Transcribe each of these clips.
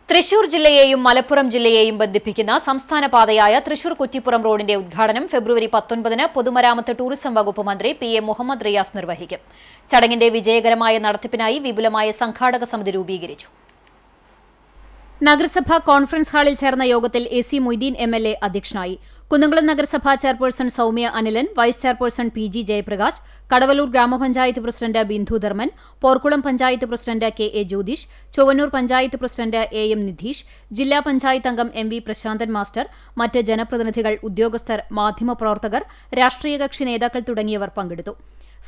തൃശൂർ ജില്ലയെയും മലപ്പുറം ജില്ലയെയും ബന്ധിപ്പിക്കുന്ന സംസ്ഥാന പാതയായ തൃശൂർ കുറ്റിപ്പുറം റോഡിന്റെ ഉദ്ഘാടനം ഫെബ്രുവരി 19 പൊതുമരാമത്ത് ടൂറിസം വകുപ്പ് മന്ത്രി PM മുഹമ്മദ് റിയാസ് നിർവഹിക്കും. ചടങ്ങിന്റെ വിജയകരമായ നടത്തിപ്പിനായി വിപുലമായ സംഘാടക സമിതി രൂപീകരിച്ചു. നഗരസഭാ കോൺഫറൻസ് ഹാളിൽ ചേർന്ന യോഗത്തിൽ AC മൊയ്തീൻ MLA അധ്യക്ഷനായി. കുന്നംകുളം നഗരസഭാ chairperson Soumya Anilan, vice chairperson PG Jayaprakash, Kadavallur ഗ്രാമപഞ്ചായത്ത് president Bindu Dharman, Porkulam panchayat president KA Jyothish, Chowwannur panchayat president AM Nidheesh, ജില്ലാ പഞ്ചായത്ത് അംഗം MV പ്രശാന്തൻ മാസ്റ്റർ, മറ്റ് ജനപ്രതിനിധികൾ, ഉദ്യോഗസ്ഥർ, മാധ്യമപ്രവർത്തകർ, രാഷ്ട്രീയ കക്ഷി നേതാക്കൾ തുടങ്ങിയവർ പങ്കെടുത്തു.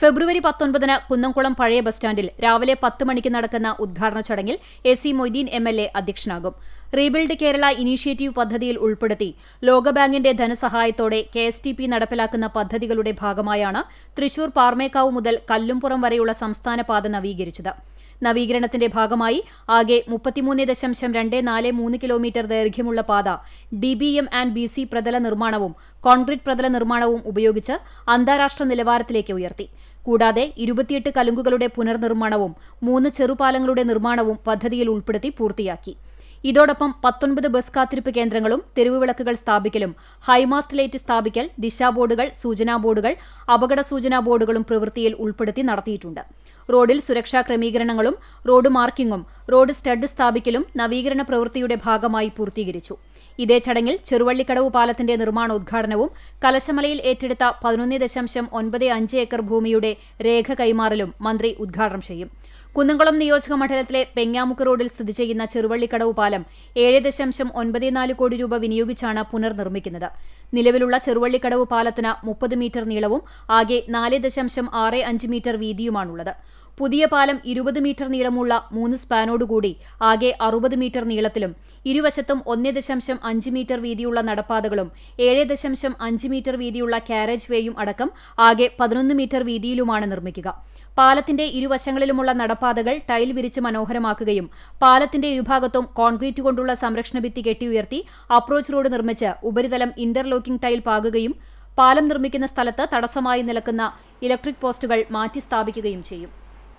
ഫെബ്രുവരി 19 കുന്നംകുളം പഴയ ബസ് സ്റ്റാൻഡിൽ രാവിലെ 10 മണിക്ക് നടക്കുന്ന ഉദ്ഘാടന ചടങ്ങിൽ AC മൊയ്തീൻ MLA അധ്യക്ഷനാകും. റീബിൽഡ് കേരള ഇനീഷ്യേറ്റീവ് പദ്ധതിയിൽ ഉൾപ്പെടുത്തി ലോകബാങ്കിന്റെ ധനസഹായത്തോടെ KSTP നടപ്പിലാക്കുന്ന പദ്ധതികളുടെ ഭാഗമായാണ് തൃശൂർ പാർമേക്കാവ് മുതൽ കല്ലുംപുറം വരെയുള്ള സംസ്ഥാന പാത നവീകരിച്ചത്. നവീകരണത്തിന്റെ ഭാഗമായി ആകെ 33.243 കിലോമീറ്റർ ദൈർഘ്യമുള്ള പാത DBM ആൻഡ് BC പ്രതല നിർമ്മാണവും കോൺക്രീറ്റ് പ്രതല നിർമ്മാണവും ഉപയോഗിച്ച് അന്താരാഷ്ട്ര നിലവാരത്തിലേക്ക് ഉയർത്തി. കൂടാതെ 28 കലുങ്കുകളുടെ പുനർനിർമ്മാണവും 3 ചെറുപാലങ്ങളുടെ നിർമ്മാണവും പദ്ധതിയിൽ ഉൾപ്പെടുത്തി പൂർത്തിയാക്കി. ഇതോടൊപ്പം 19 ബസ് കാത്തിരിപ്പ് കേന്ദ്രങ്ങളും തെരുവ് വിളക്കുകൾ സ്ഥാപിക്കലും ഹൈമാസ്റ്റ് ലൈറ്റ് സ്ഥാപിക്കൽ, ദിശാബോർഡുകൾ, സൂചനാ ബോർഡുകൾ, അപകട സൂചനാ ബോർഡുകളും പ്രവൃത്തിയിൽ ഉൾപ്പെടുത്തി നടത്തിയിട്ടുണ്ട്. റോഡിൽ സുരക്ഷാ ക്രമീകരണങ്ങളും റോഡ് മാർക്കിംഗും റോഡ് സ്റ്റഡ് സ്ഥാപിക്കലും നവീകരണ പ്രവൃത്തിയുടെ ഭാഗമായി പൂർത്തീകരിച്ചു. ഇതേ ചടങ്ങിൽ ചെറുവള്ളിക്കടവ് പാലത്തിന്റെ നിർമ്മാണോദ്ഘാടനവും കലശമലയിൽ ഏറ്റെടുത്ത 11.95 ഏക്കർ ഭൂമിയുടെ രേഖ കൈമാറലും മന്ത്രി ഉദ്ഘാടനം ചെയ്യും. കുന്നംകുളം നിയോജക മണ്ഡലത്തിലെ പെങ്ങാമുക്ക് റോഡിൽ സ്ഥിതി ചെയ്യുന്ന ചെറുവള്ളിക്കടവ് പാലം 7.94 കോടി രൂപ വിനിയോഗിച്ചാണ് പുനർനിർമ്മിക്കുന്നത്. നിലവിലുള്ള ചെറുവള്ളിക്കടവ് പാലത്തിന് 30 മീറ്റർ നീളവും ആകെ 4.65 മീറ്റർ വീതിയുമാണുള്ളത്. പുതിയ പാലം 20 മീറ്റർ നീളമുള്ള 3 സ്പാനോടുകൂടി ആകെ 60 മീറ്റർ നീളത്തിലും ഇരുവശത്തും 1.5 മീറ്റർ വീതിയുള്ള നടപ്പാതകളും 7.5 മീറ്റർ വീതിയുള്ള കാരേജ് വേയും അടക്കം ആകെ 11 മീറ്റർ വീതിയിലുമാണ് നിർമ്മിക്കുക. പാലത്തിന്റെ ഇരുവശങ്ങളിലുമുള്ള നടപ്പാതകൾ ടൈൽ വിരിച്ച് മനോഹരമാക്കുകയും പാലത്തിന്റെ ഇരുഭാഗത്തും കോൺക്രീറ്റ് കൊണ്ടുള്ള സംരക്ഷണ ഭിത്തി കെട്ടിയുയർത്തി അപ്രോച്ച് റോഡ് നിർമ്മിച്ച് ഉപരിതലം ഇന്റർലോക്കിംഗ് ടൈൽ പാകുകയും പാലം നിർമ്മിക്കുന്ന സ്ഥലത്ത് തടസ്സമായി നിൽക്കുന്ന ഇലക്ട്രിക് പോസ്റ്റുകൾ മാറ്റി സ്ഥാപിക്കുകയും ചെയ്യും.